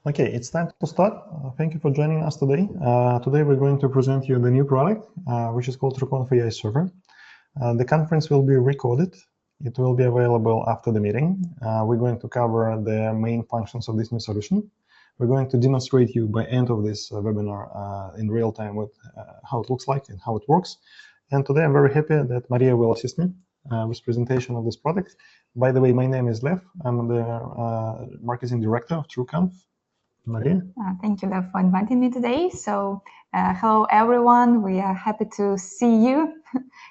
Okay, it's time to start. Thank you for joining us today. Today we're going to present you the new product, which is called TrueConf AI Server. The conference will be recorded. It will be available after the meeting. We're going to cover the main functions of this new solution. We're going to demonstrate you by end of this webinar in real time with how it looks like and how it works. And today I'm very happy that Maria will assist me with presentation of this product. By the way, my name is Lev. I'm the marketing director of TrueConf. Maria? Thank you, Lev, for inviting me today. So, hello, everyone. We are happy to see you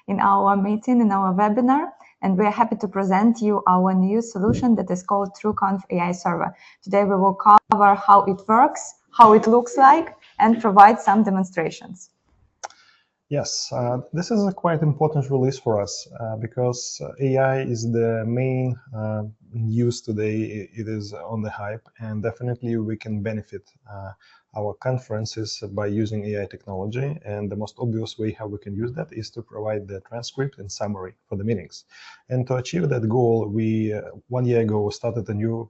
in our meeting, in our webinar, and we are happy to present you our new solution that is called TrueConf AI Server. Today, we will cover how it works, how it looks like, and provide some demonstrations. Yes, this is a quite important release for us because AI is the main news today. It is on the hype, and definitely we can benefit our conferences by using AI technology. And the most obvious way how we can use that is to provide the transcript and summary for the meetings. And to achieve that goal, we 1 year ago started a new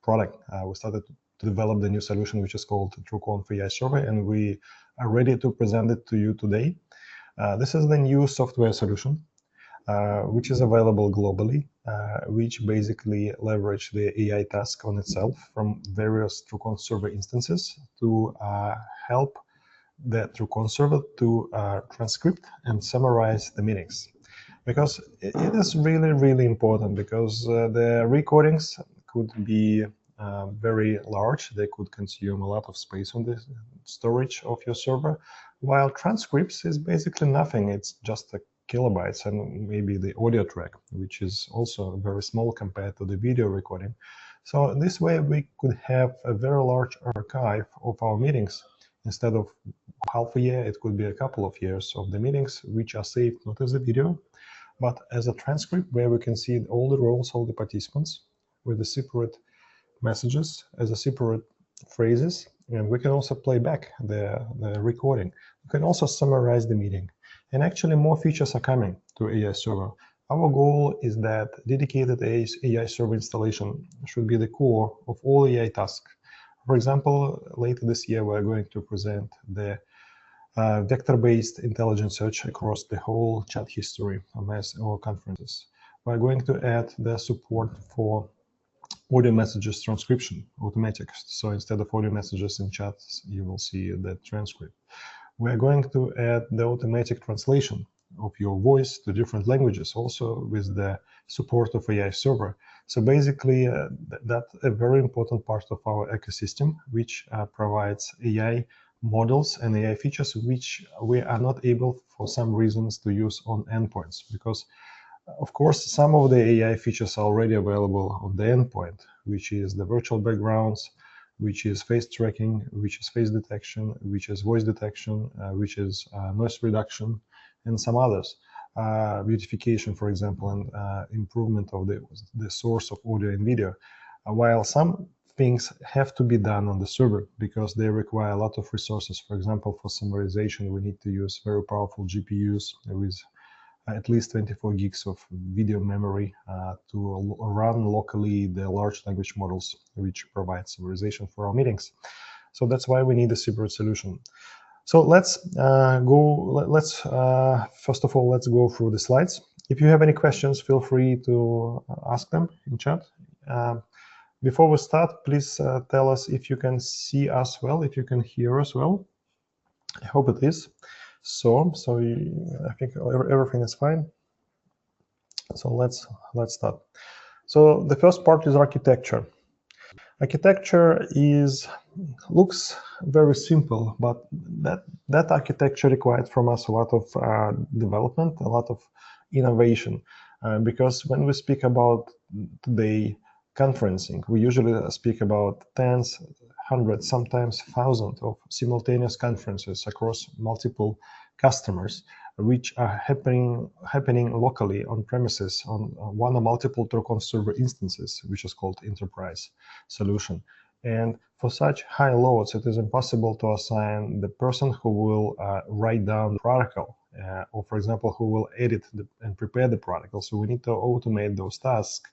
product. We started to develop the new solution, which is called TrueConf AI Server, and we are ready to present it to you today. This is the new software solution, which is available globally, which basically leverage the AI task on itself from various TrueConf server instances to help the TrueConf server to transcript and summarize the meetings. Because it is really, really important because the recordings could be very large. They could consume a lot of space on the storage of your server, while transcripts is basically nothing. It's just a kilobytes and maybe the audio track, which is also very small compared to the video recording. So this way we could have a very large archive of our meetings. Instead of half a year, it could be a couple of years of the meetings, which are saved not as a video, but as a transcript where we can see all the roles, all the participants with the separate messages as a separate phrases, and we can also play back the recording. We can also summarize the meeting, and actually more features are coming to AI Server. Our goal is that dedicated AI Server installation should be the core of all AI tasks. For example, later this year we're going to present the vector-based intelligent search across the whole chat history of our conferences. We're going to add the support for audio messages transcription, automatic. So instead of audio messages in chats, you will see the transcript. We're going to add the automatic translation of your voice to different languages, also with the support of AI Server. So basically, that's a very important part of our ecosystem, which provides AI models and AI features which we are not able, for some reasons, to use on endpoints, because of course, some of the AI features are already available on the endpoint, which is the virtual backgrounds, which is face tracking, which is face detection, which is voice detection, which is noise reduction, and some others. Beautification, for example, and improvement of the source of audio and video. While some things have to be done on the server because they require a lot of resources. For example, for summarization, we need to use very powerful GPUs with at least 24 gigs of video memory to run locally the large language models, which provide summarization for our meetings. So that's why we need a separate solution. So let's first of all, let's go through the slides. If you have any questions, feel free to ask them in chat. Before we start, please tell us if you can see us well, if you can hear us well. I hope it is. So I think everything is fine. So let's start. So the first part is architecture. Architecture looks very simple, but that architecture required from us a lot of development, a lot of innovation, because when we speak about today conferencing, we usually speak about tens, hundreds, sometimes thousands of simultaneous conferences across multiple customers, which are happening locally on premises on one or multiple TrueConf server instances, which is called enterprise solution. And for such high loads, it is impossible to assign the person who will write down the protocol, or for example, who will edit and prepare the protocol. So we need to automate those tasks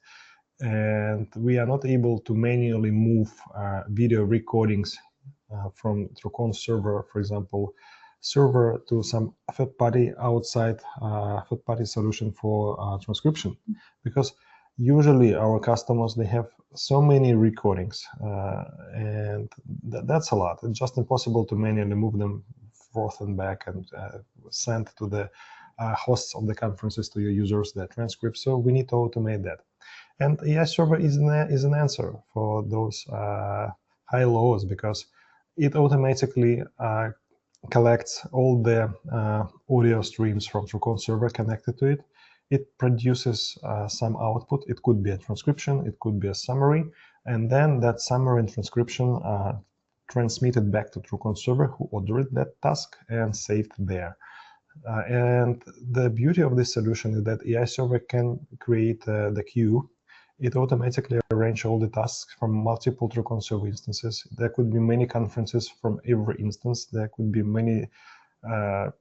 and we are not able to manually move video recordings from TrueConf server, for example, server to some third-party outside third-party solution for transcription, because usually our customers, they have so many recordings, and that's a lot. It's just impossible to manually move them forth and back and send to the hosts of the conferences, to your users, the transcripts. So we need to automate that. And AI Server is an answer for those high lows, because it automatically collects all the audio streams from TrueConf server connected to it. It produces some output. It could be a transcription, it could be a summary, and then that summary and transcription transmitted back to TrueConf server, who ordered that task and saved there. And the beauty of this solution is that AI Server can create the queue. It automatically arranges all the tasks from multiple TrueConf server instances. There could be many conferences from every instance. There could be many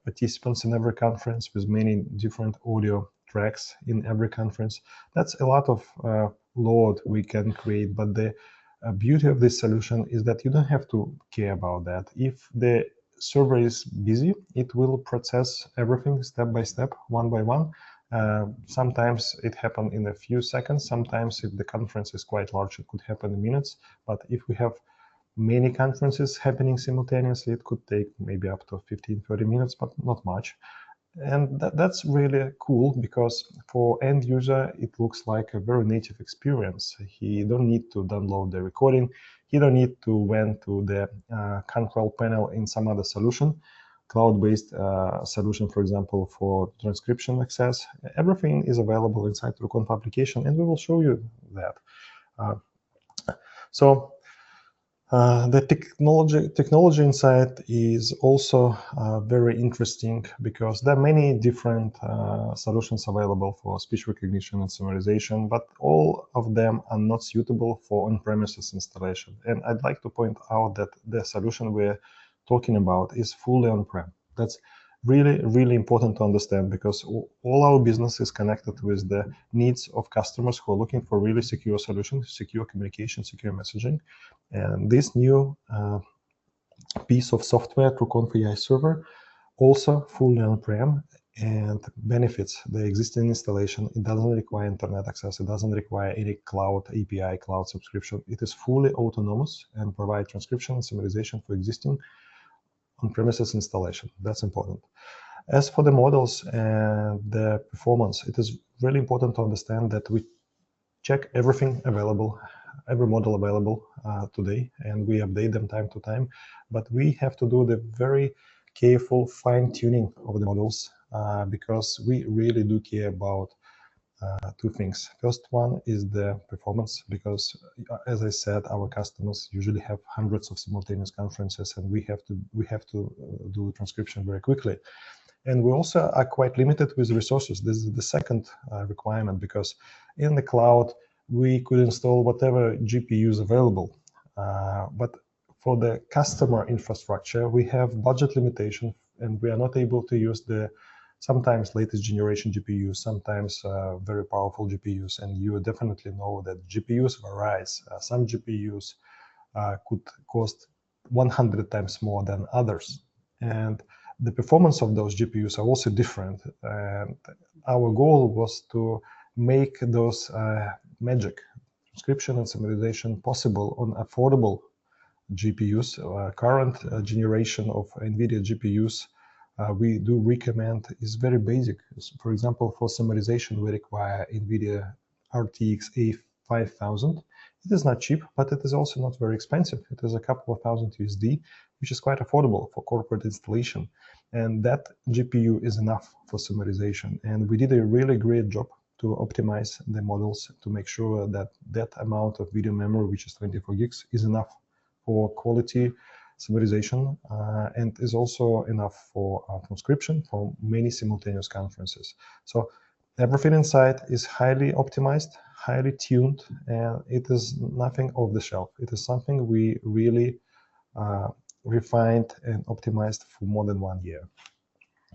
participants in every conference with many different audio tracks in every conference. That's a lot of load we can create, but the beauty of this solution is that you don't have to care about that. If the server is busy, it will process everything step by step, one by one. Sometimes it happens in a few seconds. Sometimes if the conference is quite large, it could happen in minutes. But if we have many conferences happening simultaneously, it could take maybe up to 15-30 minutes, but not much. And that's really cool, because for end user, it looks like a very native experience. He don't need to download the recording. He don't need to went to the control panel in some other solution, cloud-based solution, for example, for transcription access. Everything is available inside TrueConf application, and we will show you that. The technology inside is also very interesting, because there are many different solutions available for speech recognition and summarization, but all of them are not suitable for on-premises installation. And I'd like to point out that the solution we're talking about is fully on-prem. That's really, really important to understand, because all our business is connected with the needs of customers who are looking for really secure solutions, secure communication, secure messaging. And this new piece of software, TrueConf AI Server, also fully on-prem and benefits the existing installation. It doesn't require internet access. It doesn't require any cloud API, cloud subscription. It is fully autonomous and provide transcription and summarization for existing on-premises installation. That's important. As for the models and the performance, it is really important to understand that we check everything available, every model available today, and we update them time to time. But we have to do the very careful fine-tuning of the models, because we really do care about two things. First one is the performance, because as I said, our customers usually have hundreds of simultaneous conferences, and we have to do transcription very quickly. And we also are quite limited with resources. This is the second requirement, because in the cloud, we could install whatever GPUs available. But for the customer infrastructure, we have budget limitation, and we are not able to use the sometimes latest generation GPUs, sometimes very powerful GPUs. And you definitely know that GPUs varies. Some GPUs could cost 100 times more than others. And the performance of those GPUs are also different. And our goal was to make those magic, transcription and summarization, possible on affordable GPUs. Current generation of NVIDIA GPUs we do recommend is very basic. For example, for summarization, we require NVIDIA RTX A5000. It is not cheap, but it is also not very expensive. It is a couple of thousand USD, which is quite affordable for corporate installation. And that GPU is enough for summarization. And we did a really great job to optimize the models to make sure that that amount of video memory, which is 24 gigs, is enough for quality summarization and is also enough for transcription for many simultaneous conferences. So everything inside is highly optimized, highly tuned, and it is nothing off the shelf. It is something we really refined and optimized for more than 1 year.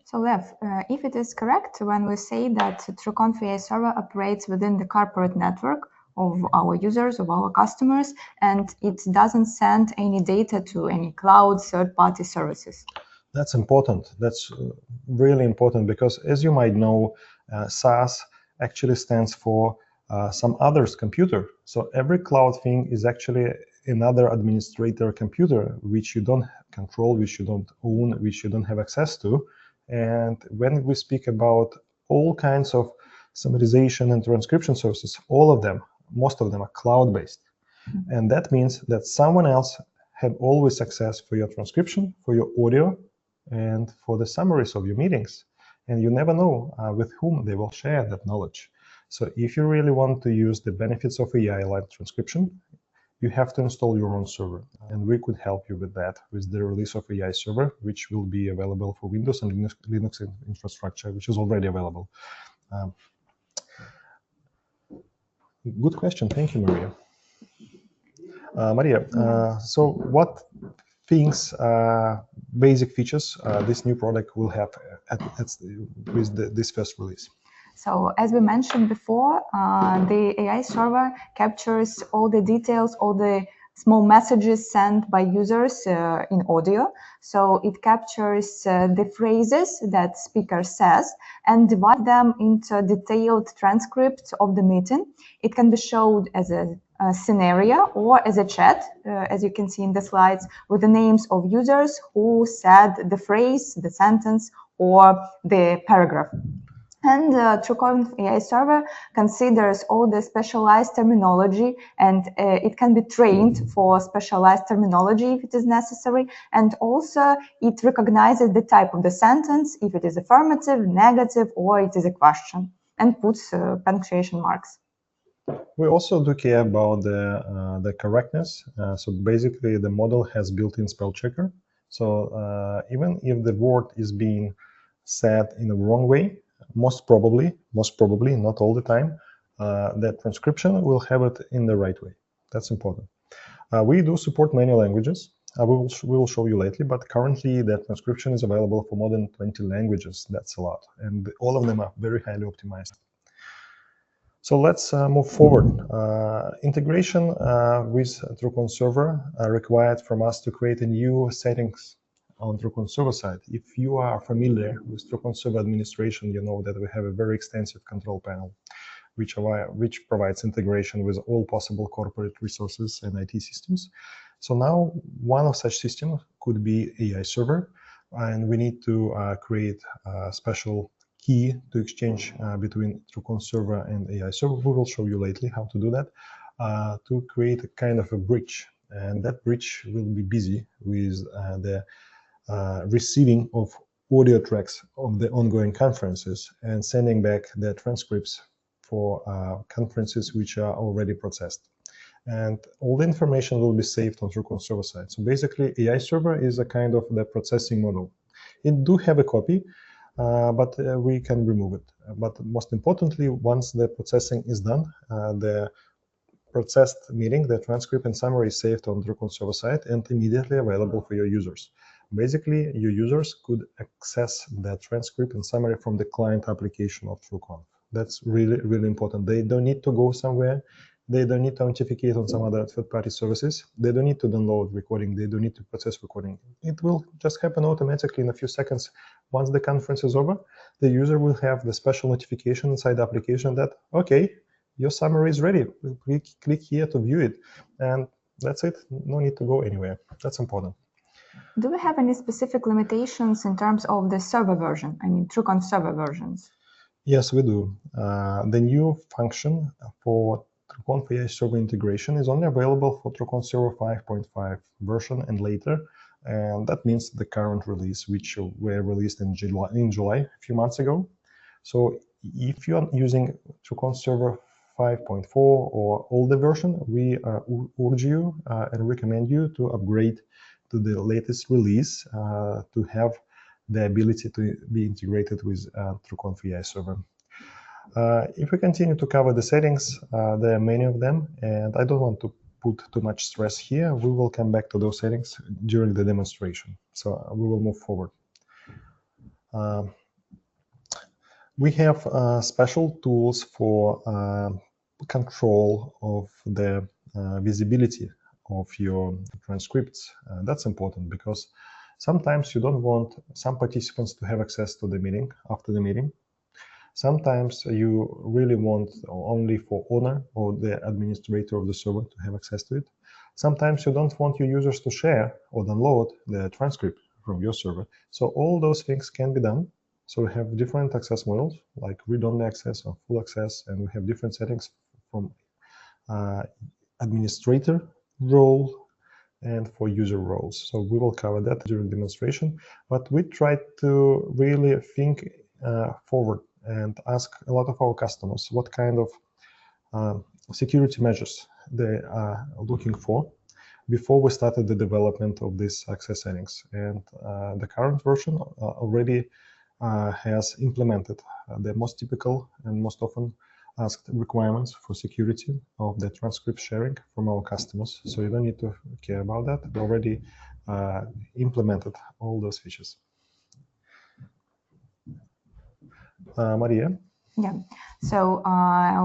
So Lev, if it is correct, when we say that TrueConf AI Server operates within the corporate network, of our users, of our customers, and it doesn't send any data to any cloud third-party services. That's important. That's really important because, as you might know, SaaS actually stands for some other's computer. So every cloud thing is actually another administrator computer, which you don't control, which you don't own, which you don't have access to. And when we speak about all kinds of summarization and transcription services, all of them, most of them are cloud-based. And that means that someone else have always access for your transcription, for your audio, and for the summaries of your meetings. And you never know with whom they will share that knowledge. So if you really want to use the benefits of AI like transcription, you have to install your own server. And we could help you with that with the release of AI Server, which will be available for Windows and Linux infrastructure, which is already available. Good question. Thank you, Maria. Maria, so what things, basic features, this new product will have with this first release? So as we mentioned before, the AI server captures all the details, all the small messages sent by users in audio. So it captures the phrases that speaker says and divide them into a detailed transcript of the meeting. It can be showed as a scenario or as a chat, as you can see in the slides, with the names of users who said the phrase, the sentence, or the paragraph. And TrueConf AI Server considers all the specialized terminology, and it can be trained for specialized terminology if it is necessary. And also it recognizes the type of the sentence, if it is affirmative, negative, or it is a question, and puts punctuation marks. We also do care about the correctness. So basically, the model has built-in spell checker. So even if the word is being said in the wrong way, most probably, not all the time, that transcription will have it in the right way. That's important. We do support many languages. We will show you later, but currently that transcription is available for more than 20 languages. That's a lot, and all of them are very highly optimized. So let's move forward. Integration with TrueConf Server required from us to create a new settings on TrueConf Server side. If you are familiar with TrueConf Server administration, you know that we have a very extensive control panel, which provides integration with all possible corporate resources and IT systems. So now one of such systems could be AI Server, and we need to create a special key to exchange between TrueConf Server and AI Server. We will show you later how to do that, to create a kind of a bridge. And that bridge will be busy with the receiving of audio tracks of the ongoing conferences and sending back the transcripts for conferences which are already processed. And all the information will be saved on TrueConf Server side. So basically, AI Server is a kind of the processing model. It do have a copy, but we can remove it. But most importantly, once the processing is done, the processed meeting, the transcript and summary is saved on TrueConf Server side and immediately available for your users. Basically, your users could access the transcript and summary from the client application of TrueConf. That's really, really important. They don't need to go somewhere. They don't need to authenticate on some other third-party services. They don't need to download recording. They don't need to process recording. It will just happen automatically in a few seconds. Once the conference is over, the user will have the special notification inside the application that, okay, your summary is ready. Click here to view it. And that's it. No need to go anywhere. That's important. Do we have any specific limitations in terms of the server version? I mean, TrueConf server versions? Yes, we do. The new function for TrueConf AI Server integration is only available for TrueConf Server 5.5 version and later, and that means the current release, which were released in July a few months ago. So if you are using TrueConf Server 5.4 or older version, we urge you and recommend you to upgrade to the latest release to have the ability to be integrated with TrueConf AI Server. If we continue to cover the settings, there are many of them, and I don't want to put too much stress here. We will come back to those settings during the demonstration. So we will move forward. We have special tools for control of the visibility of your transcripts. That's important because sometimes you don't want some participants to have access to the meeting after the meeting. Sometimes you really want only for owner or the administrator of the server to have access to it. Sometimes you don't want your users to share or download the transcript from your server. So all those things can be done. So we have different access models like read-only access or full access, and we have different settings from administrator role and for user roles. So we will cover that during demonstration, but we try to really think forward and ask a lot of our customers what kind of security measures they are looking for before we started the development of these access settings. And the current version already has implemented the most typical and most often asked requirements for security of the transcript sharing from our customers. So you don't need to care about that. We already implemented all those features. Maria? Yeah. So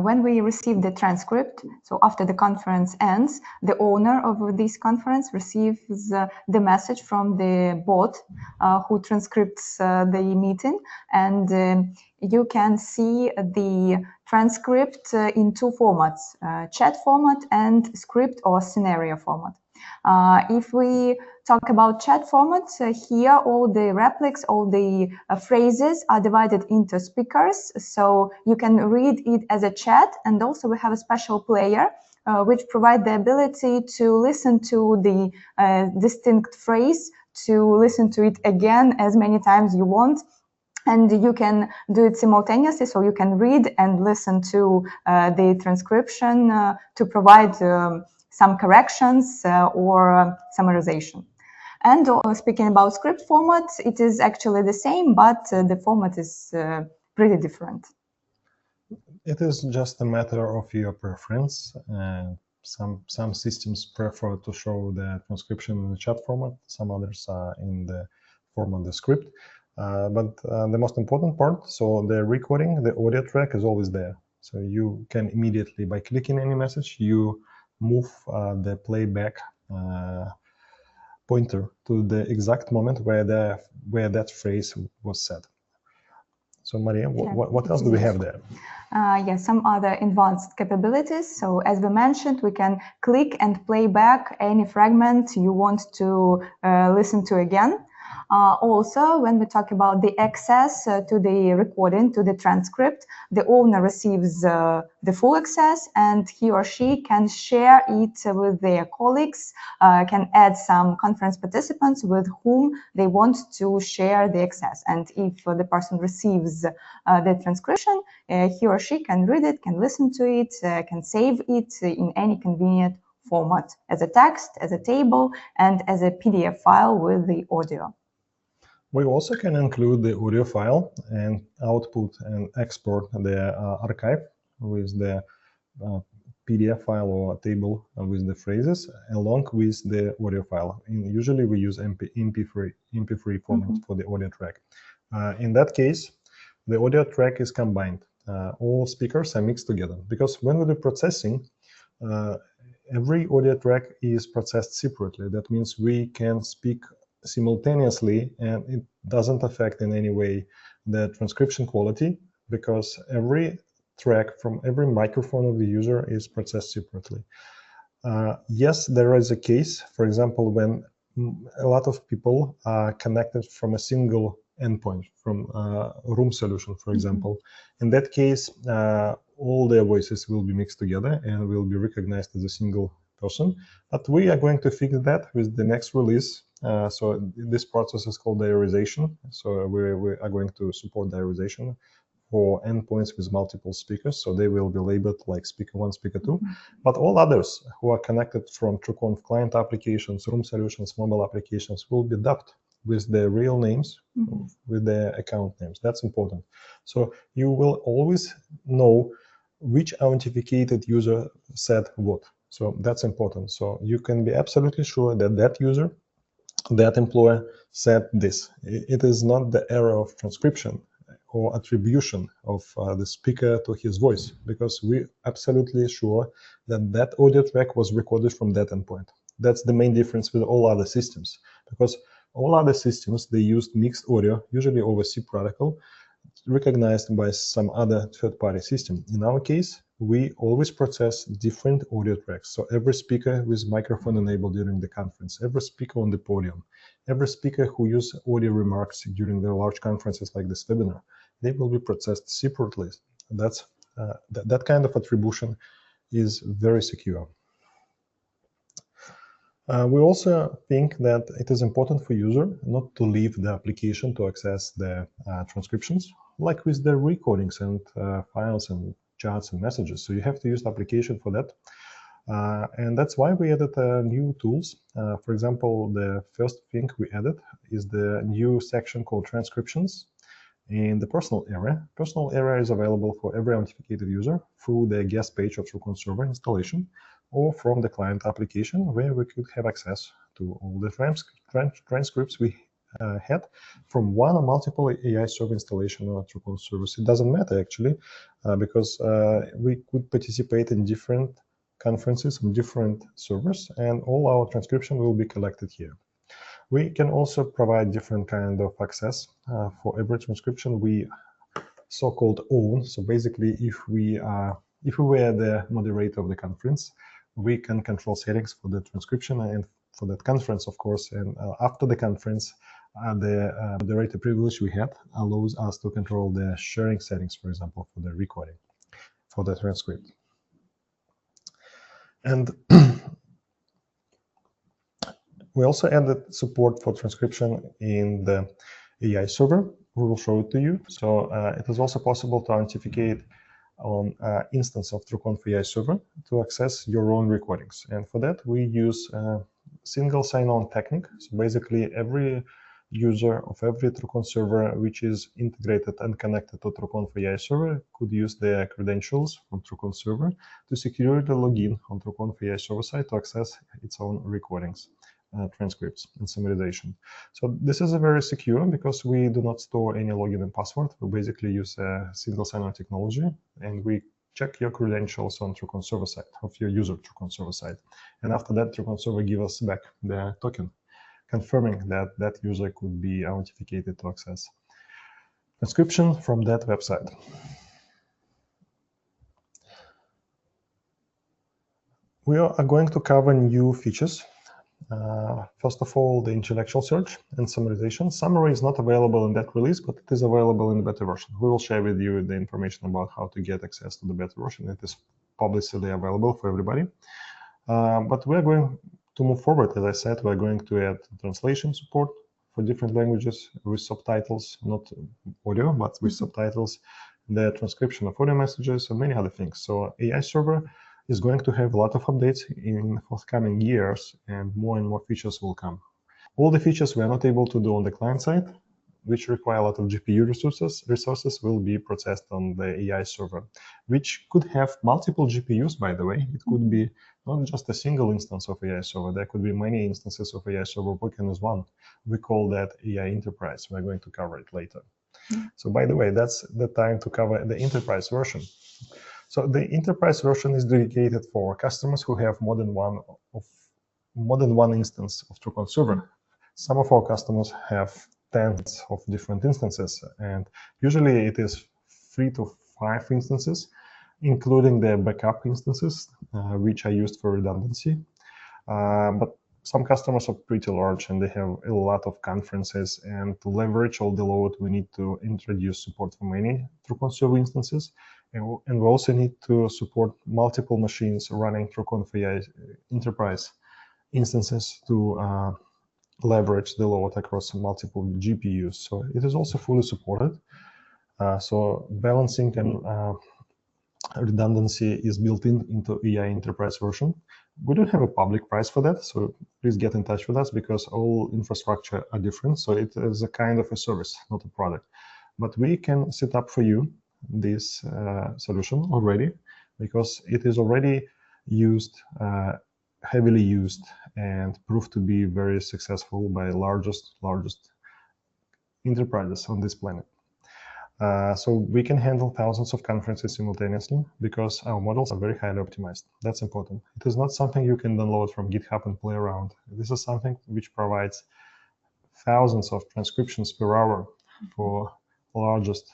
when we receive the transcript, so after the conference ends, the owner of this conference receives the message from the bot who transcripts the meeting, and you can see the transcript in two formats, chat format and script or scenario format. If we talk about chat formats, here all the replics, all the phrases are divided into speakers, so you can read it as a chat, and also we have a special player which provides the ability to listen to the distinct phrase, to listen to it again as many times you want. And you can do it simultaneously, so you can read and listen to the transcription to provide some corrections or summarization. And speaking about script formats, it is actually the same, but the format is pretty different. It is just a matter of your preference. Some systems prefer to show the transcription in the chat format, some others are in the form of the script. But the most important part, so the recording, the audio track is always there. So you can immediately, by clicking any message, you move the playback pointer to the exact moment where that phrase was said. So Maria, what else do we have there? Yes, some other advanced capabilities. So as we mentioned, we can click and play back any fragment you want to listen to again. Also, when we talk about the access to the recording, to the transcript, the owner receives the full access, and he or she can share it with their colleagues, can add some conference participants with whom they want to share the access. And if the person receives the transcription, he or she can read it, can listen to it, can save it in any convenient format, as a text, as a table, and as a PDF file with the audio. We also can include the audio file and output and export the archive with the PDF file or table with the phrases along with the audio file. And usually we use MP3 format for the audio track. In that case, the audio track is combined. All speakers are mixed together because when we do processing, every audio track is processed separately. That means we can speak simultaneously, and it doesn't affect in any way the transcription quality because every track from every microphone of the user is processed separately. Yes, there is a case, for example, when a lot of people are connected from a single endpoint, from a room solution, for example. In that case, all their voices will be mixed together and will be recognized as a single person. But we are going to fix that with the next release. So this process is called diarization. So we are going to support diarization for endpoints with multiple speakers. So they will be labeled like speaker 1, speaker 2. But all others who are connected from TrueConf client applications, room solutions, mobile applications will be dubbed with their real names, with their account names. That's important. So you will always know which authenticated user said what. So that's important. So you can be absolutely sure that that user, that employer said this. It is not the error of transcription or attribution of the speaker to his voice, because we're absolutely sure that that audio track was recorded from that endpoint. That's the main difference with all other systems, because all other systems, they used mixed audio, usually over C protocol, recognized by some other third-party system. In our case, we always process different audio tracks. So every speaker with microphone enabled during the conference, every speaker on the podium, every speaker who use audio remarks during the large conferences like this webinar, they will be processed separately. That's that kind of attribution is very secure. We also think that it is important for user not to leave the application to access the transcriptions, like with the recordings and files and chats and messages. So you have to use the application for that. And that's why we added new tools. For example, the first thing we added is the new section called transcriptions in the personal area. Personal area is available for every authenticated user through the guest page of TrueConf Server installation, or from the client application, where we could have access to all the transcripts we had from one or multiple AI server installation or TrueConf servers. It doesn't matter actually, because we could participate in different conferences on different servers, and all our transcription will be collected here. We can also provide different kind of access for every transcription we so-called own. So basically, if we were the moderator of the conference, we can control settings for the transcription and for that conference, of course. And after the conference, the moderator privilege we had allows us to control the sharing settings, for example, for the recording, for the transcript. And we also added support for transcription in the AI server. We will show it to you. So it is also possible to authenticate on instance of TrueConf AI server to access your own recordings. And for that, we use a single sign-on technique. So basically, every user of every TrueConf server which is integrated and connected to TrueConf AI server could use their credentials from TrueConf server to secure the login on TrueConf AI server side to access its own recordings, transcripts, and summarization. So this is a very secure because we do not store any login and password. We basically use a single sign-on technology, and we check your credentials on TrueConf server side of your user TrueConf server side. And after that, TrueConf server gives us back the token, confirming that that user could be authenticated to access transcription from that website. We are going to cover new features. First of all, the intellectual search and summarization. Summary is not available in that release, but it is available in the beta version. We will share with you the information about how to get access to the beta version. It is publicly available for everybody. But we're going to move forward. As I said, we're going to add translation support for different languages with subtitles, not audio, but with subtitles, the transcription of audio messages, and many other things. So AI server is going to have a lot of updates in forthcoming years, and more features will come. All the features we are not able to do on the client side, which require a lot of GPU resources will be processed on the AI server, which could have multiple GPUs, by the way. It could be not just a single instance of AI server. There could be many instances of AI server working as one. We call that AI enterprise. We're going to cover it later. So by the way, that's the time to cover the enterprise version. So the enterprise version is dedicated for customers who have more than one instance of TrueConf server. Some of our customers have tens of different instances, and usually it is 3 to 5 instances, including the backup instances, which are used for redundancy. But some customers are pretty large and they have a lot of conferences, and to leverage all the load, we need to introduce support for many TrueConf server instances. And we also need to support multiple machines running TrueConf AI enterprise instances to leverage the load across multiple GPUs. So it is also fully supported. So balancing and redundancy is built into AI enterprise version. We don't have a public price for that, so please get in touch with us because all infrastructure are different. So it is a kind of a service, not a product. But we can set up for you this solution already because it is already used, heavily used, and proved to be very successful by largest enterprises on this planet. So we can handle thousands of conferences simultaneously because our models are very highly optimized. That's important. It is not something you can download from GitHub and play around. This is something which provides thousands of transcriptions per hour for largest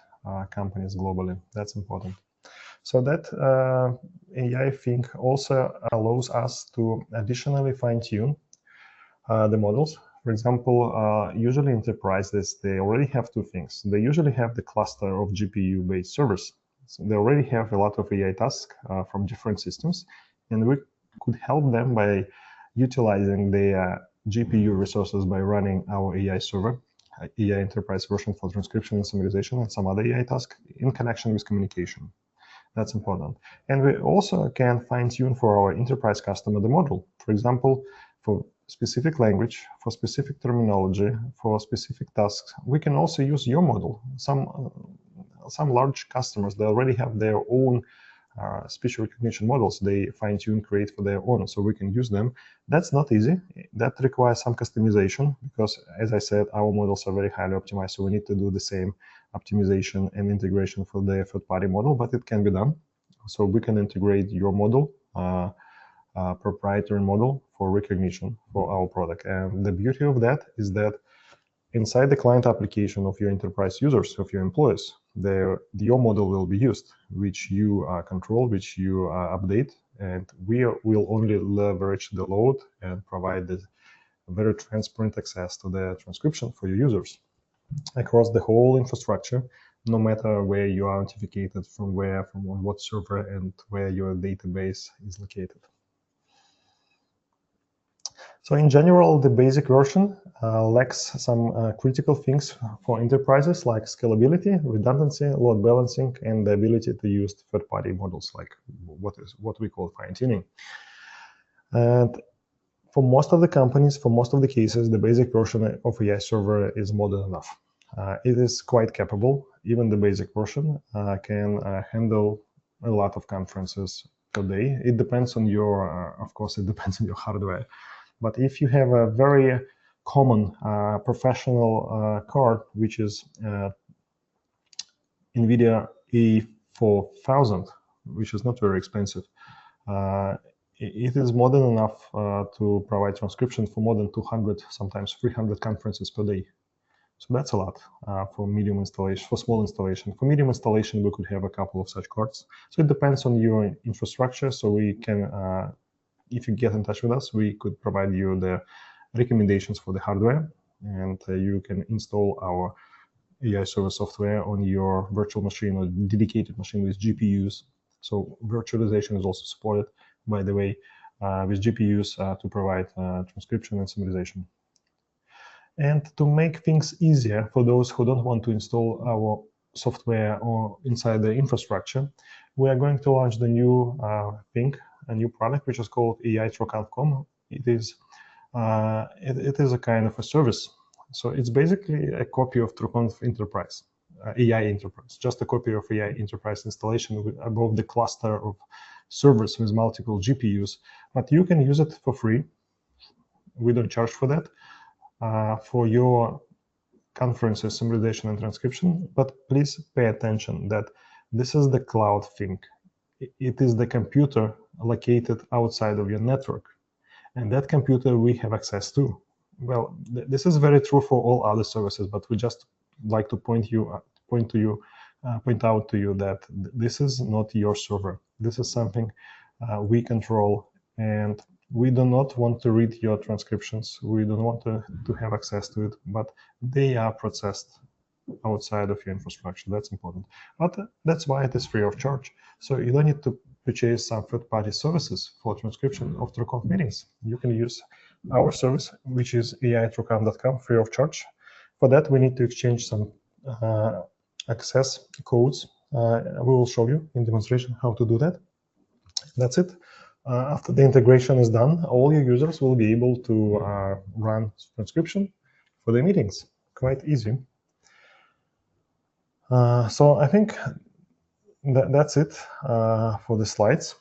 companies globally. That's important. So that AI thing also allows us to additionally fine-tune the models. For example, usually enterprises, they already have two things. They usually have the cluster of GPU-based servers. So they already have a lot of AI tasks from different systems, and we could help them by utilizing the GPU resources by running our AI server, AI enterprise version for transcription and summarization, and some other AI tasks in connection with communication. That's important. And we also can fine-tune for our enterprise customer the model. For example, for specific language, for specific terminology, for specific tasks, we can also use your model. Some large customers, they already have their own speech recognition models. They fine-tune, create for their own, so we can use them. That's not easy. That requires some customization because, as I said, our models are very highly optimized, so we need to do the same optimization and integration for the third-party model, but it can be done. So we can integrate your model, proprietary model for recognition for our product. And the beauty of that is that inside the client application of your enterprise users, of your employees, your model will be used, which you control, which you update, and we will only leverage the load and provide the very transparent access to the transcription for your users across the whole infrastructure, no matter where you are authenticated, from on what server, and where your database is located. So in general, the basic version lacks some critical things for enterprises like scalability, redundancy, load balancing, and the ability to use third-party models, like what we call fine-tuning. And for most of the companies, for most of the cases, the basic version of AI Server is more than enough. It is quite capable. Even the basic version can handle a lot of conferences per day. It depends on your, of course, it depends on your hardware. But if you have a very common professional card, which is NVIDIA A4000, which is not very expensive, it is more than enough to provide transcription for more than 200, sometimes 300 conferences per day. So that's a lot for medium installation, for small installation. For medium installation, we could have a couple of such cards. So it depends on your infrastructure. So we can, if you get in touch with us, we could provide you the recommendations for the hardware, and you can install our AI server software on your virtual machine or dedicated machine with GPUs. So virtualization is also supported, by the way, with GPUs to provide transcription and summarization. And to make things easier for those who don't want to install our software or inside the infrastructure, we are going to launch the new thing, a new product, which is called AI TrueConf. It is a kind of a service. So it's basically a copy of TrueConf Enterprise, AI Enterprise, just a copy of AI Enterprise installation above the cluster of servers with multiple GPUs. But you can use it for free. We don't charge for that. For your conferences, summarization, and transcription. But please pay attention that this is the cloud thing. It is the computer located outside of your network. And that computer we have access to. Well, this is very true for all other services, but we just like to point out to you that this is not your server. This is something we control, and we do not want to read your transcriptions. We don't want to have access to it, but they are processed outside of your infrastructure. That's important. But that's why it is free of charge. So you don't need to purchase some third-party services for transcription of TrueConf meetings. You can use our service, which is ai-trueconf.com, free of charge. For that, we need to exchange some access codes. We will show you in demonstration how to do that. That's it. After the integration is done, all your users will be able to run transcription for their meetings. Quite easy. So I think that's it for the slides.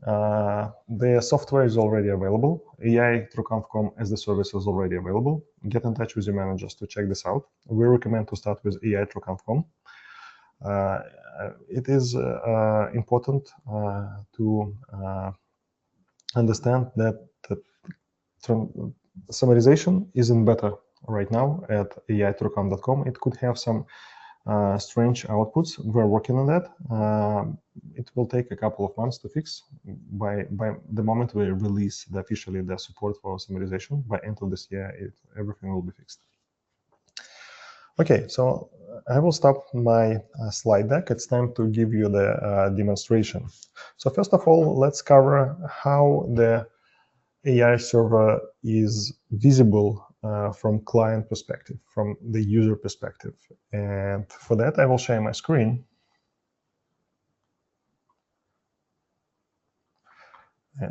The software is already available. AI TrueConf as the service is already available. Get in touch with your managers to check this out. We recommend to start with AI TrueConf. it is important to understand that summarization isn't better right now at ai.trueconf.com. It could have some strange outputs. We're working on that. It will take a couple of months to fix. By the moment we release officially the support for summarization, by end of this year, everything will be fixed. Okay, so I will stop my slide deck. It's time to give you the demonstration. So first of all, let's cover how the AI server is visible from client perspective, from the user perspective. And for that, I will share my screen.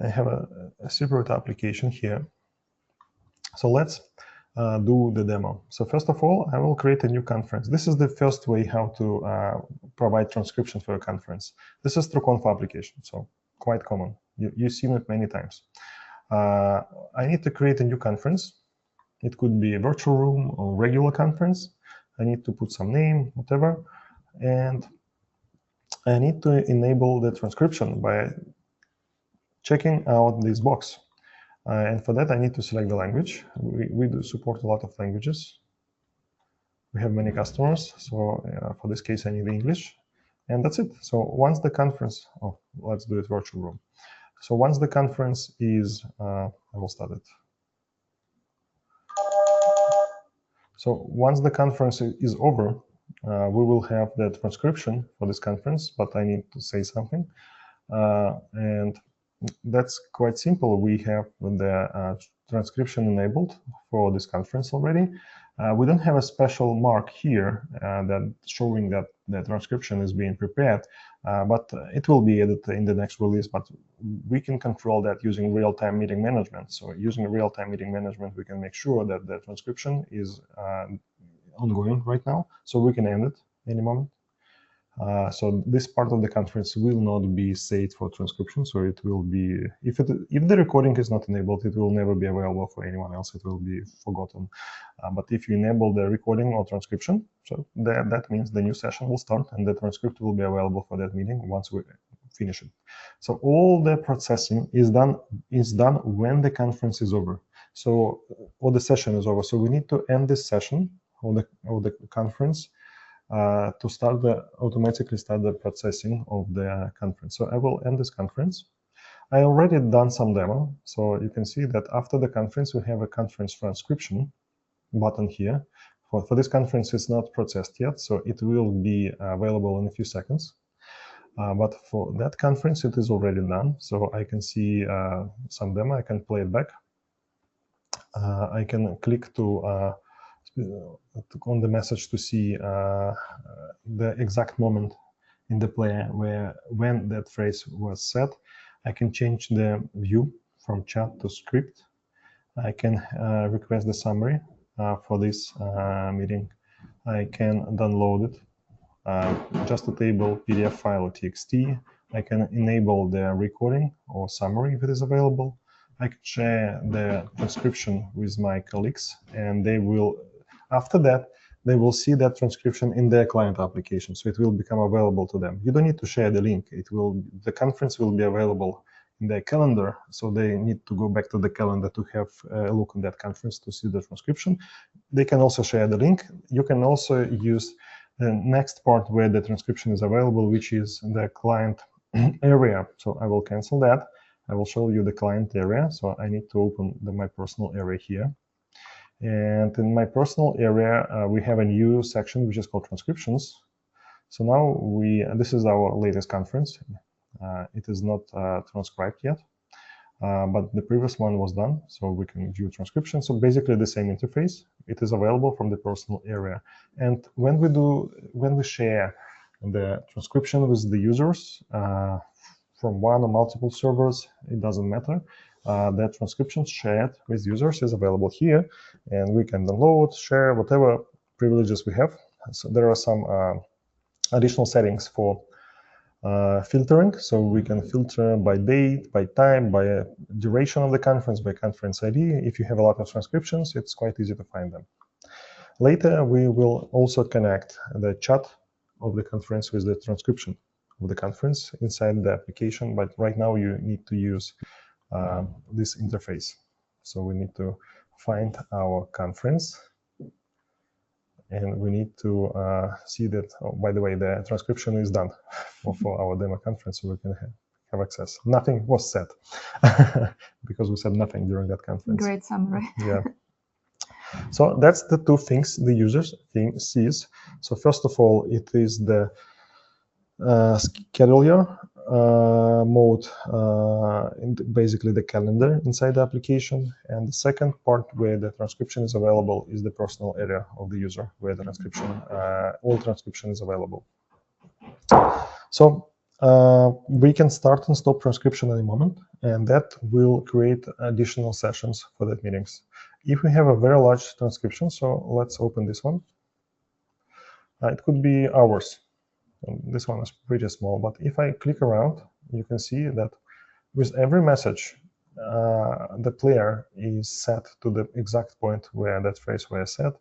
I have a separate application here. So let's do the demo. So first of all, I will create a new conference. This is the first way how to provide transcription for a conference. This is TrueConf application, so quite common. You've seen it many times. I need to create a new conference. It could be a virtual room or regular conference. I need to put some name, whatever. And I need to enable the transcription by checking out this box. And for that, I need to select the language. We do support a lot of languages. We have many customers. So for this case, I need English. And that's it. So once the conference, let's do it virtual room. So once the conference is, I will start it. So once the conference is over, we will have the transcription for this conference, but I need to say something. And that's quite simple. We have the transcription enabled for this conference already. We don't have a special mark here that showing that the transcription is being prepared, but it will be added in the next release. But we can control that using real-time meeting management. So using real-time meeting management, we can make sure that the transcription is ongoing right now, so we can end it any moment. So this part of the conference will not be saved for transcription. So it will be, if the recording is not enabled, it will never be available for anyone else. It will be forgotten. But if you enable the recording or transcription, so that means the new session will start and the transcript will be available for that meeting once we finish it. So all the processing is done when the conference is over. So or the session is over. So we need to end this session or the conference to automatically start the processing of the conference. So I will end this conference. I already done some demo. So you can see that after the conference, we have a conference transcription button here. For this conference, it's not processed yet, so it will be available in a few seconds. But for that conference, it is already done. So I can see some demo. I can play it back. I can click on the message to see the exact moment in the player when that phrase was said. I can change the view from chat to script. I can request the summary for this meeting. I can download it, just a table, PDF file, or TXT. I can enable the recording or summary if it is available. I can share the transcription with my colleagues, and they will, after that, they will see that transcription in their client application, so it will become available to them. You don't need to share the link. The conference will be available in their calendar, so they need to go back to the calendar to have a look on that conference to see the transcription. They can also share the link. You can also use the next part where the transcription is available, which is the client area. So I will cancel that. I will show you the client area. So I need to open my personal area here. And in my personal area, we have a new section which is called transcriptions. So now this is our latest conference. It is not transcribed yet, but the previous one was done, so we can view transcription. So basically the same interface. It is available from the personal area. And when we share the transcription with the users from one or multiple servers, it doesn't matter. The transcription shared with users is available here, and we can download, share, whatever privileges we have. So there are some additional settings for filtering. So we can filter by date, by time, by duration of the conference, by conference ID. If you have a lot of transcriptions, it's quite easy to find them. Later, we will also connect the chat of the conference with the transcription of the conference inside the application, but right now you need to use this interface. So we need to find our conference, and we need to see that, oh, by the way, the transcription is done for our demo conference, so we can have access. Nothing was said because we said nothing during that conference. Great summary. Yeah. So that's the two things the user sees. So first of all, it is the scheduler mode, basically the calendar inside the application. And the second part where the transcription is available is the personal area of the user, where the transcription, all transcription is available. So we can start and stop transcription at a moment, and that will create additional sessions for that meetings. If we have a very large transcription, so let's open this one. It could be hours. This one is pretty small, but if I click around, you can see that with every message, the player is set to the exact point where that phrase was set.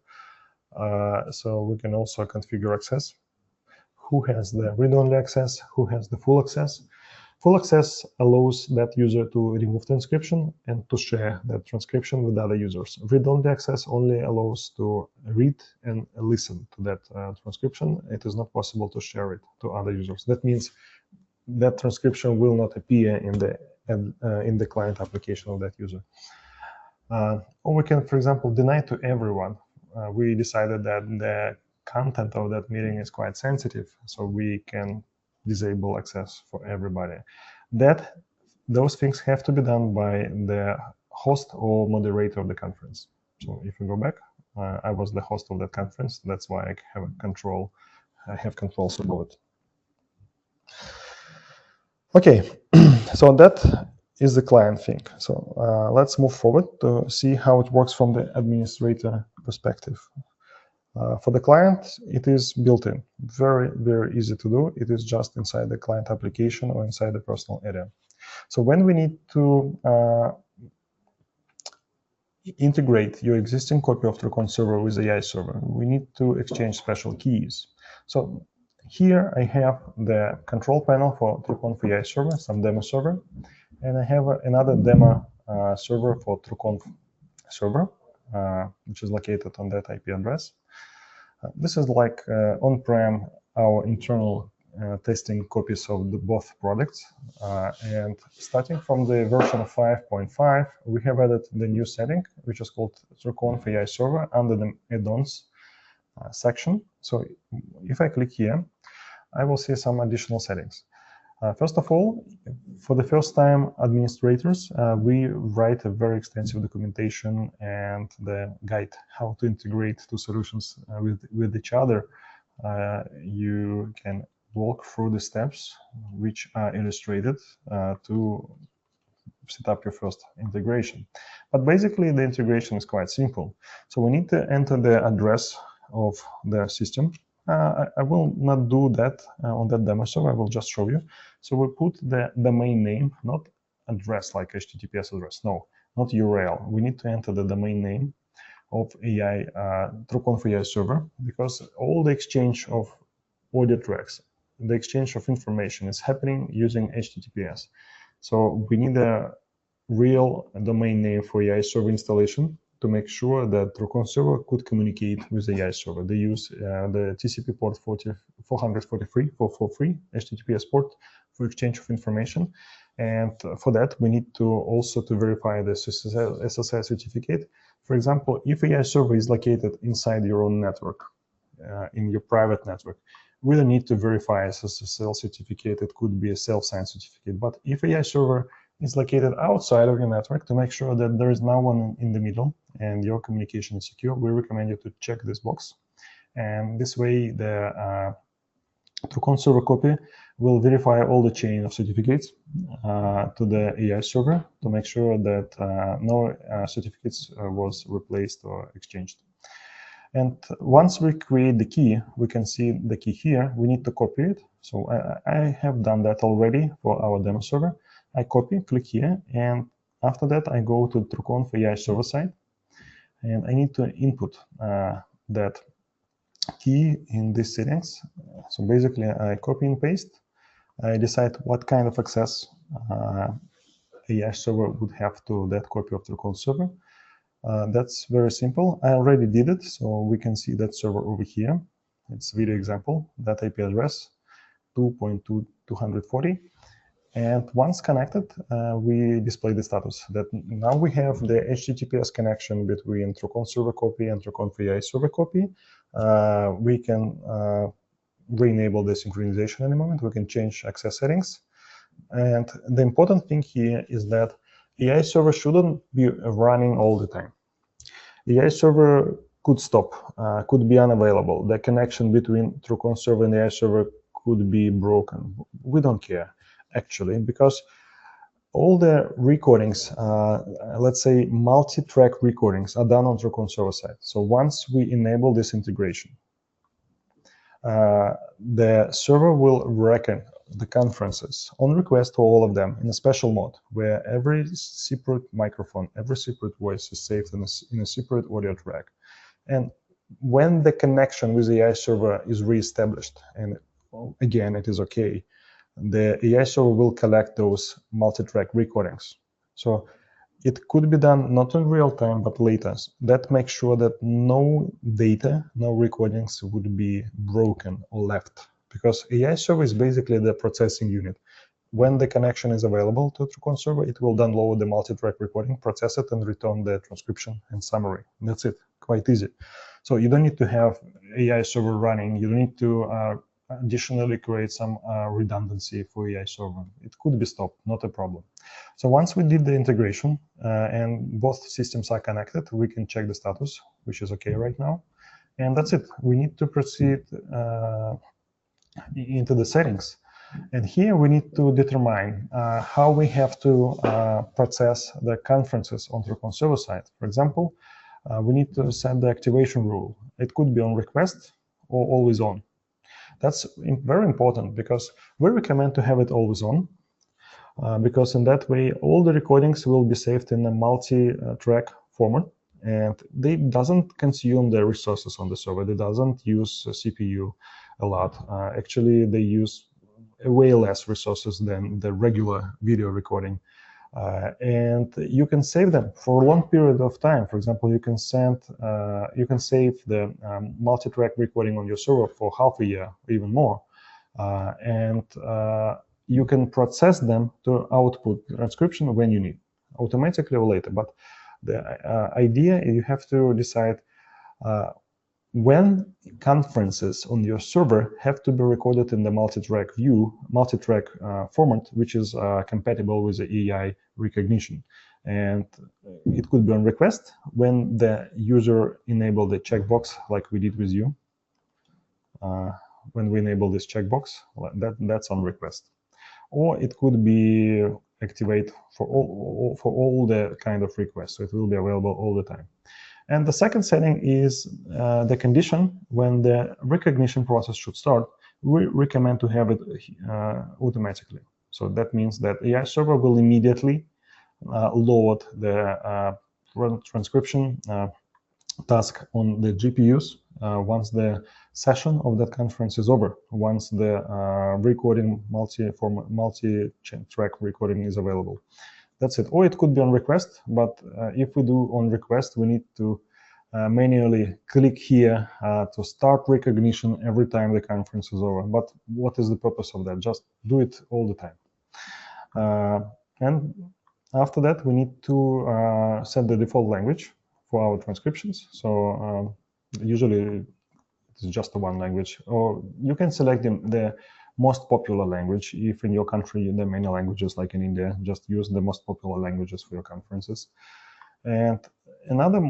So we can also configure access. Who has the read-only access, who has the full access. Full access allows that user to remove transcription and to share that transcription with other users. Read-only access only allows to read and listen to that transcription. It is not possible to share it to other users. That means that transcription will not appear in the client application of that user. Or we can, for example, deny to everyone. We decided that the content of that meeting is quite sensitive, so we can disable access for everybody. Those things have to be done by the host or moderator of the conference. So if we go back, I was the host of that conference. That's why I have control. I have controls over it. Okay, so that is the client thing. So let's move forward to see how it works from the administrator perspective. For the client, it is built in. Very, very easy to do. It is just inside the client application or inside the personal area. So when we need to integrate your existing copy of TrueConf server with AI server, we need to exchange special keys. So here I have the control panel for TrueConf AI server, some demo server, and I have another demo server for TrueConf server, which is located on that IP address. This is like on-prem, our internal testing copies of both products. And starting from the version 5.5, we have added the new setting, which is called TrueConf AI Server under the add-ons section. So if I click here, I will see some additional settings. First of all, for the first time administrators, we write a very extensive documentation and the guide how to integrate two solutions with each other. You can walk through the steps which are illustrated to set up your first integration. But basically the integration is quite simple. So we need to enter the address of the system. I will not do that on that demo server. I will just show you. So we put the domain name, not address like HTTPS address. No, not URL. We need to enter the domain name of AI TrueConf AI server, because all the exchange of audio tracks, the exchange of information is happening using HTTPS. So we need a real domain name for AI server installation to make sure that TrueConf server could communicate with the AI server. They use the TCP port 443 HTTPS port for exchange of information. And for that, we need to also to verify the SSL certificate. For example, if AI server is located inside your own network, in your private network, we don't need to verify SSL certificate. It could be a self-signed certificate. But if AI server is located outside of your network, to make sure that there is no one in the middle and your communication is secure, we recommend you to check this box. And this way, the TrueConf server copy will verify all the chain of certificates to the AI server to make sure that no certificates was replaced or exchanged. And once we create the key, we can see the key here. We need to copy it. So I have done that already for our demo server. I copy, click here, and after that I go to TrueConf AI server side, and I need to input that key in these settings. So basically, I copy and paste. I decide what kind of access AI server would have to that copy of TrueConf server. That's very simple. I already did it, so we can see that server over here. It's video example, that IP address 2.2.240. And once connected, we display the status that now we have the HTTPS connection between TrueConf server copy and TrueConf AI server copy. We can re-enable the synchronization in a moment. We can change access settings. And the important thing here is that AI server shouldn't be running all the time. AI server could stop, could be unavailable. The connection between TrueConf server and AI server could be broken. We don't care, actually, because all the recordings, let's say multi-track recordings, are done on TrueConf server side. So once we enable this integration, the server will reckon the conferences on request to all of them in a special mode where every separate microphone, every separate voice is saved in a separate audio track. And when the connection with the AI server is reestablished, and again, it is okay, the AI server will collect those multi-track recordings. So it could be done not in real time, but later. That makes sure that no data, no recordings would be broken or left, because AI server is basically the processing unit. When the connection is available to TrueConf server, it will download the multi-track recording, process it, and return the transcription and summary. That's it, quite easy. So you don't need to have AI server running. You don't need to additionally create some redundancy for AI server. It could be stopped, not a problem. So once we did the integration and both systems are connected, we can check the status, which is okay right now. And that's it. We need to proceed into the settings. And here we need to determine how we have to process the conferences on TrueConf server side. For example, we need to set the activation rule. It could be on request or always on. That's very important because we recommend to have it always on, because in that way all the recordings will be saved in a multi-track format, and they doesn't consume the resources on the server. They doesn't use CPU a lot. Actually, they use way less resources than the regular video recording. And you can save them for a long period of time. For example, you can save the multi-track recording on your server for half a year, even more, and you can process them to output transcription when you need, automatically or later. But the idea, you have to decide when conferences on your server have to be recorded in the multi-track format, which is compatible with the AI recognition. And it could be on request when the user enable the checkbox, like we did with you. When we enable this checkbox, that's on request. Or it could be activate for all the kind of requests, so it will be available all the time. And the second setting is the condition when the recognition process should start. We recommend to have it automatically. So that means that AI server will immediately load the transcription task on the GPUs once the session of that conference is over, once the recording multi-track recording is available. That's it. Or it could be on request, but if we do on request, we need to manually click here to start recognition every time the conference is over. But what is the purpose of that? Just do it all the time. And after that, we need to set the default language for our transcriptions. So usually it's just one language, or you can select the most popular language. If in your country there are many languages, like in India, just use the most popular languages for your conferences. And another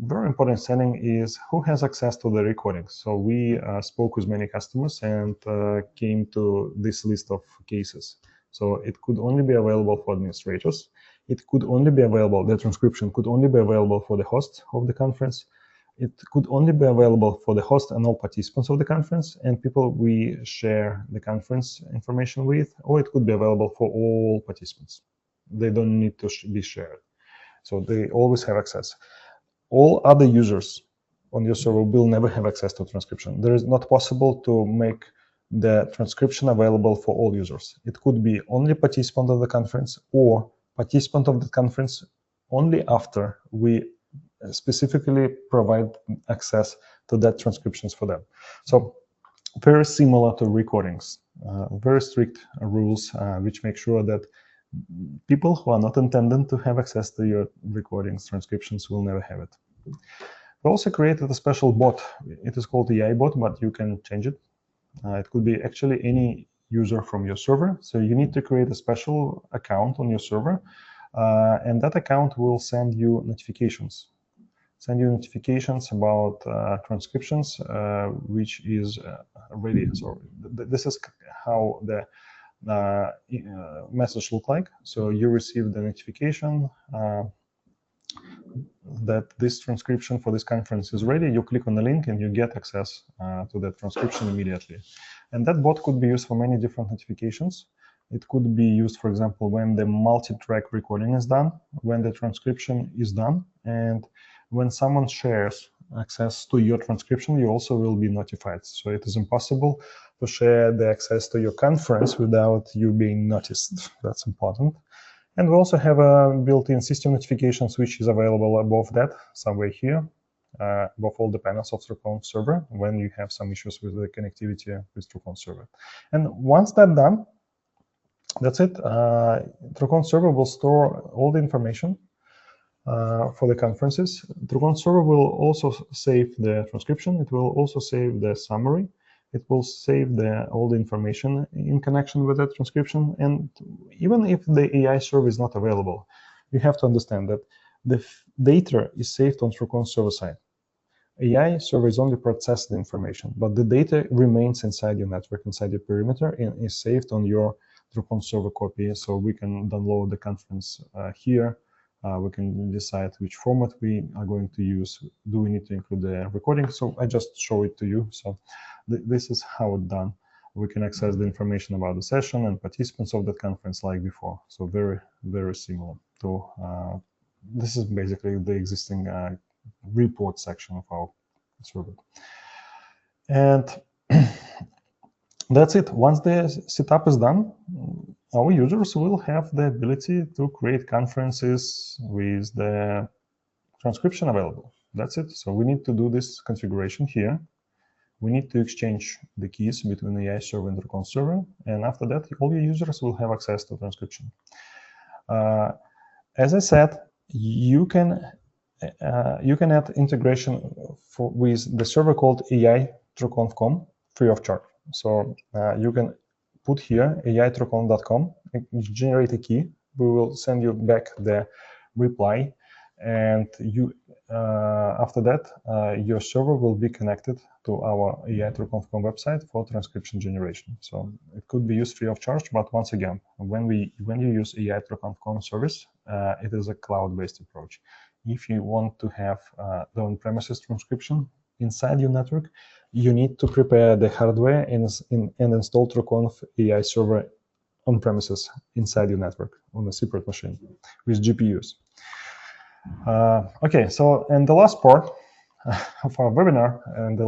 very important setting is who has access to the recordings. So we spoke with many customers and came to this list of cases. So it could only be available for administrators. It could only be available, the transcription could only be available for the host of the conference. It could only be available for the host and all participants of the conference and people we share the conference information with, or it could be available for all participants. They don't need to be shared. So they always have access. All other users on your server will never have access to transcription. There is not possible to make the transcription available for all users. It could be only participant of the conference or participant of the conference only after we specifically provide access to that transcriptions for them. So very similar to recordings, very strict rules which make sure that people who are not intended to have access to your recordings, transcriptions will never have it. We also created a special bot. It is called AI bot, but you can change it. It could be actually any user from your server. So you need to create a special account on your server, and that account will send you notifications. About transcriptions, which is ready. So this is how the message look like. So you receive the notification that this transcription for this conference is ready. You click on the link and you get access to that transcription immediately. And that bot could be used for many different notifications. It could be used, for example, when the multi-track recording is done, when the transcription is done, and when someone shares access to your transcription, you also will be notified. So it is impossible to share the access to your conference without you being noticed. That's important. And we also have a built-in system notifications, which is available above that, somewhere here, above all the panels of TrueConf server, when you have some issues with the connectivity with TrueConf server. And once that's done, that's it. TrueConf server will store all the information for the conferences. TrueConf server will also save the transcription. It will also save the summary. It will save all the information in connection with that transcription. And even if the AI server is not available, you have to understand that the data is saved on TrueConf server side. AI server is only processing the information, but the data remains inside your network, inside your perimeter, and is saved on your TrueConf server copy. So we can download the conference here. We can decide which format we are going to use. Do we need to include the recording? So I just show it to you. So this is how it's done. We can access the information about the session and participants of the conference like before. So very, very similar to, this is basically the existing report section of our server. And that's it. Once the setup is done, our users will have the ability to create conferences with the transcription available. That's it. So we need to do this configuration here. We need to exchange the keys between the AI server and the TrueConf server. And after that, all your users will have access to transcription. As I said, you can add integration with the server called AI TrueConf.com free of charge. So you can put here AI-TrueConf.com, generate a key. We will send you back the reply, and you after that your server will be connected to our AI-TrueConf.com website for transcription generation. So it could be used free of charge, but once again, when you use AI-TrueConf.com service, it is a cloud-based approach. If you want to have the on-premises transcription inside your network, you need to prepare the hardware and install TrueConf AI server on premises inside your network on a separate machine with GPUs. Okay, so and the last part of our webinar and the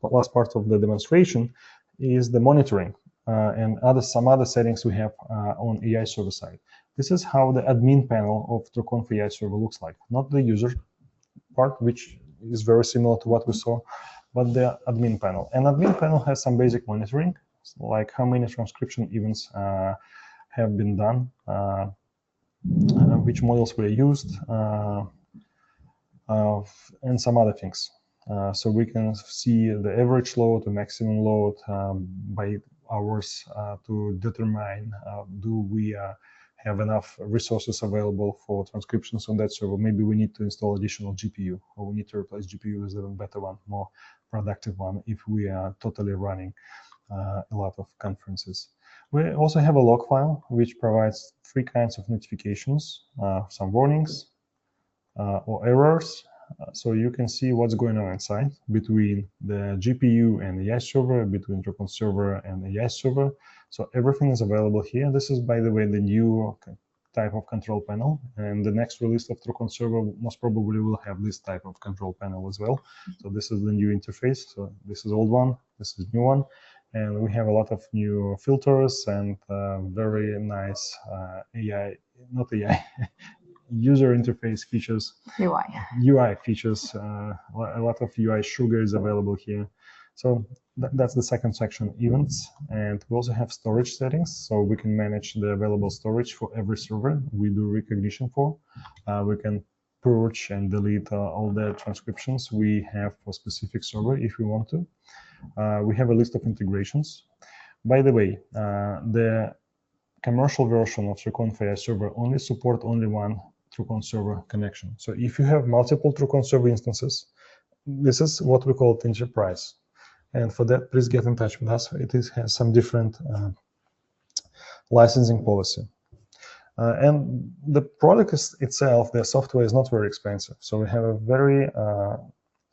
last part of the demonstration is the monitoring and some other settings we have on AI server side. This is how the admin panel of TrueConf AI server looks like, not the user part, which is very similar to what we saw, but the admin panel. And admin panel has some basic monitoring, like how many transcription events have been done, which models were used, and some other things. So we can see the average load, the maximum load by hours to determine do we have enough resources available for transcriptions on that server. Maybe we need to install additional GPU, or we need to replace GPU with a better one, more productive one, if we are totally running a lot of conferences. We also have a log file, which provides 3 kinds of notifications, some warnings or errors. So you can see what's going on inside between the GPU and the AI server, between TrueConf server and the AI server. So everything is available here. This is, by the way, the new type of control panel, and the next release of TrueConf Server most probably will have this type of control panel as well. So this is the new interface. So this is old one, this is new one, and we have a lot of new filters and very nice AI, not AI, user interface features, UI features. A lot of UI sugar is available here. So that's the second section, events. And we also have storage settings, so we can manage the available storage for every server we do recognition for. We can purge and delete all the transcriptions we have for specific server if we want to. We have a list of integrations. By the way, the commercial version of TrueConf AI Server only support only one TrueConf Server connection. So if you have multiple TrueConf Server instances, this is what we call enterprise. And for that, please get in touch with us. It has some different licensing policy. And the product itself, the software is not very expensive. So we have a very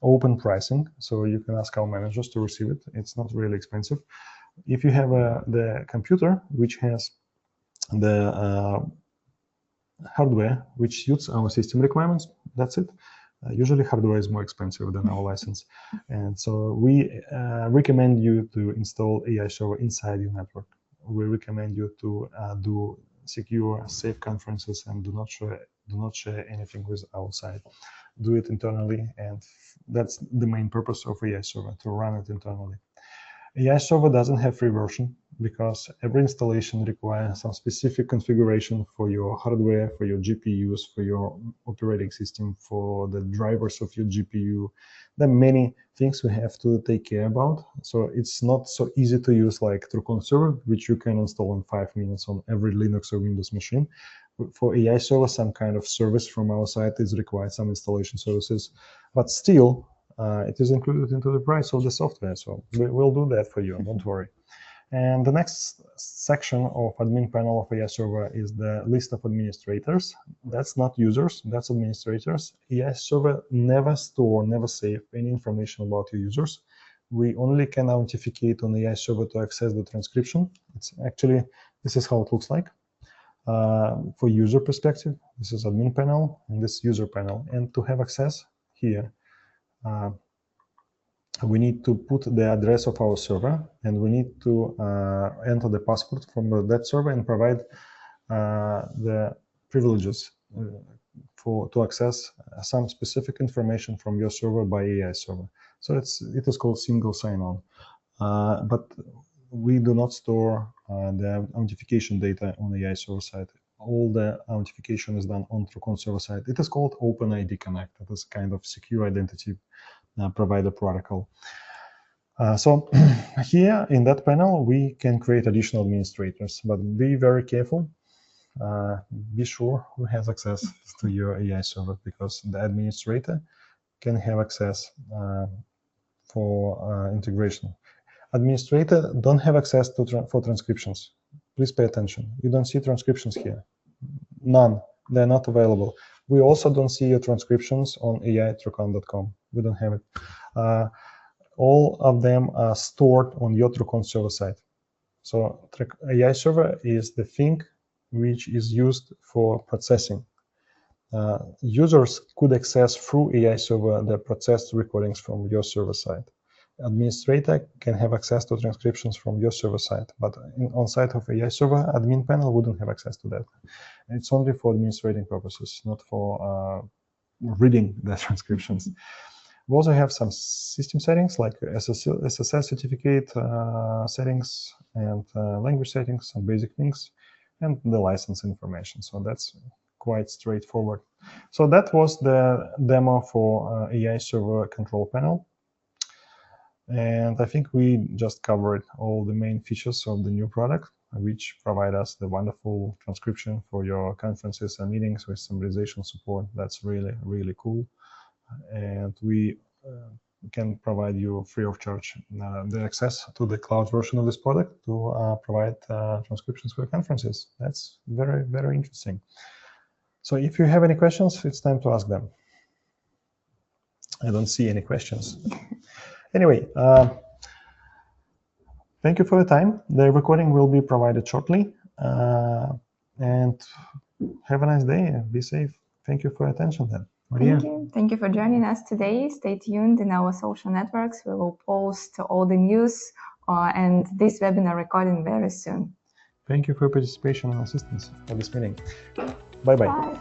open pricing. So you can ask our managers to receive it. It's not really expensive. If you have the computer, which has the hardware which suits our system requirements, that's it. Usually hardware is more expensive than our license. And so we recommend you to install AI Server inside your network. We recommend you to do secure, safe conferences and do not share anything with outside. Do it internally, and that's the main purpose of AI Server, to run it internally. AI Server doesn't have free version because every installation requires some specific configuration for your hardware, for your GPUs, for your operating system, for the drivers of your GPU. There are many things we have to take care about. So it's not so easy to use like TrueConf Server, which you can install in 5 minutes on every Linux or Windows machine. For AI Server, some kind of service from our side is required, some installation services, but still, it is included into the price of the software, so we'll do that for you, don't worry. And the next section of admin panel of AI Server is the list of administrators. That's not users, that's administrators. AI Server never store, never save any information about your users. We only can authenticate on AI Server to access the transcription. It's actually, this is how it looks like. For user perspective, this is admin panel and this user panel. And to have access here, we need to put the address of our server, and we need to enter the password from that server and provide the privileges to access some specific information from your server by AI Server. So it is called single sign-on. But we do not store the authentication data on the AI Server side. All the authentication is done on TrueConf Server side. It is called OpenID Connect. It is kind of secure identity provider protocol. So here in that panel, we can create additional administrators, but be very careful. Be sure who has access to your AI server, because the administrator can have access for integration. Administrator don't have access to for transcriptions. Please pay attention. You don't see transcriptions here. None. They're not available. We also don't see your transcriptions on AI.TrueConf.com. We don't have it. All of them are stored on your TrueConf server side. So AI server is the thing which is used for processing. Users could access through AI server the processed recordings from your server side. Administrator can have access to transcriptions from your server side, but on side of AI server, admin panel wouldn't have access to that. It's only for administrating purposes, not for reading the transcriptions. We also have some system settings like SSL certificate settings and language settings, some basic things, and the license information. So that's quite straightforward. So that was the demo for AI server control panel. And I think we just covered all the main features of the new product, which provide us the wonderful transcription for your conferences and meetings with summarization support. That's really, really cool. And we can provide you free of charge the access to the cloud version of this product to provide transcriptions for your conferences. That's very, very interesting. So if you have any questions, it's time to ask them. I don't see any questions. Anyway, thank you for your time. The recording will be provided shortly. And Have a nice day. Be safe. Thank you for your attention then. Maria? Thank you. Thank you for joining us today. Stay tuned in our social networks. We will post all the news and this webinar recording very soon. Thank you for your participation and assistance for this meeting. Bye-bye. Bye.